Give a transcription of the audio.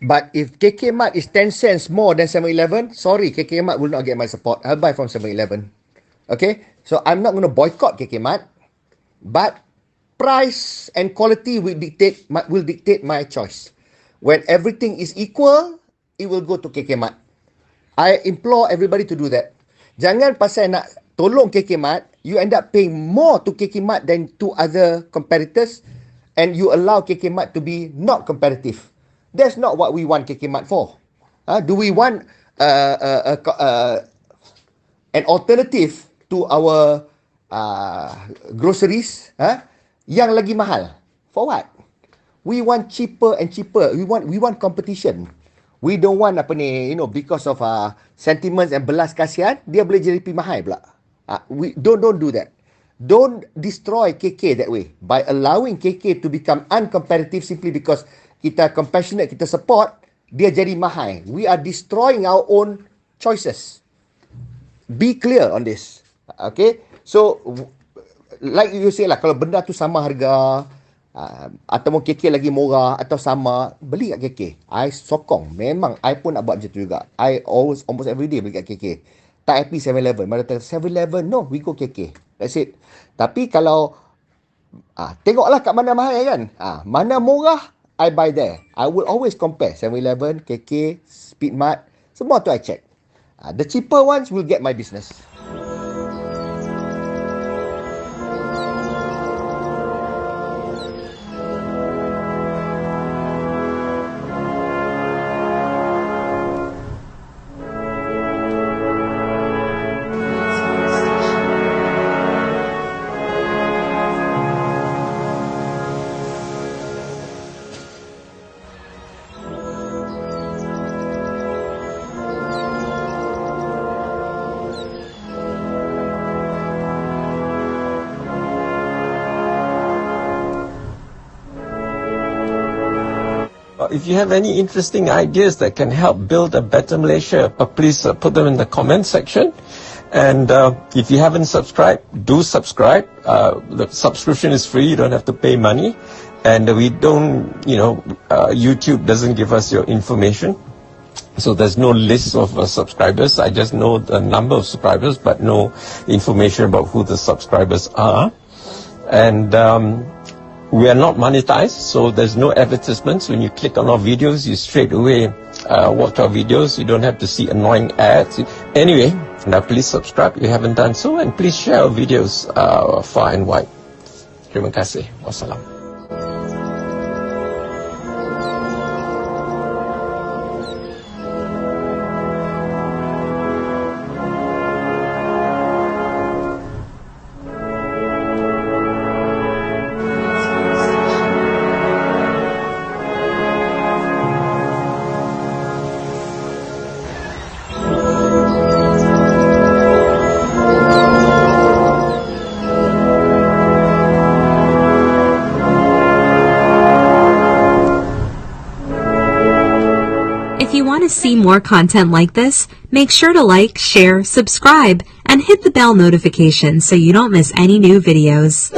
But if KK Mart is 10 cents more than 7-Eleven, sorry, KK Mart will not get my support. I'll buy from 7-Eleven. Okay? So I'm not going to boycott KK Mart, but price and quality will dictate my choice. When everything is equal, it will go to KK Mart. I implore everybody to do that. Jangan pasal nak tolong KK Mart, you end up paying more to KK Mart than to other competitors, and you allow KK Mart to be not competitive. That's not what we want KK Mart for. Do we want an alternative to our groceries yang lagi mahal? For what? We want cheaper and cheaper. We want competition. We don't want because of sentiments and belas kasihan, dia boleh jadi lebih mahal pula. We don't do that. Don't destroy KK that way by allowing KK to become uncompetitive simply because kita compassionate, kita support, dia jadi mahal. We are destroying our own choices. Be clear on this. Okay? So, like you say lah, kalau benda tu sama harga, atau KK lagi murah atau sama, beli kat KK. I sokong. Memang I pun nak buat macam tu juga. I almost every day beli kat KK. Tak happy 7-Eleven. Mana kata 7-Eleven, no, we go KK. That's it. Tapi kalau tengoklah kat mana mahal kan. Mana murah, I buy there. I will always compare 7-Eleven, KK, Speedmart, semua tu I check. The cheaper ones will get my business. If you have any interesting ideas that can help build a better Malaysia, please put them in the comment section. And if you haven't subscribed, do subscribe. The subscription is free. You don't have to pay money. And we don't, YouTube doesn't give us your information. So there's no list of subscribers. I just know the number of subscribers, but no information about who the subscribers are. And we are not monetized, so there's no advertisements. When you click on our videos, you straight away watch our videos. You don't have to see annoying ads. Anyway, now please subscribe if you haven't done so, and please share our videos far and wide. Terima kasih. Wassalam. If you want to see more content like this, make sure to like, share, subscribe, and hit the bell notification so you don't miss any new videos.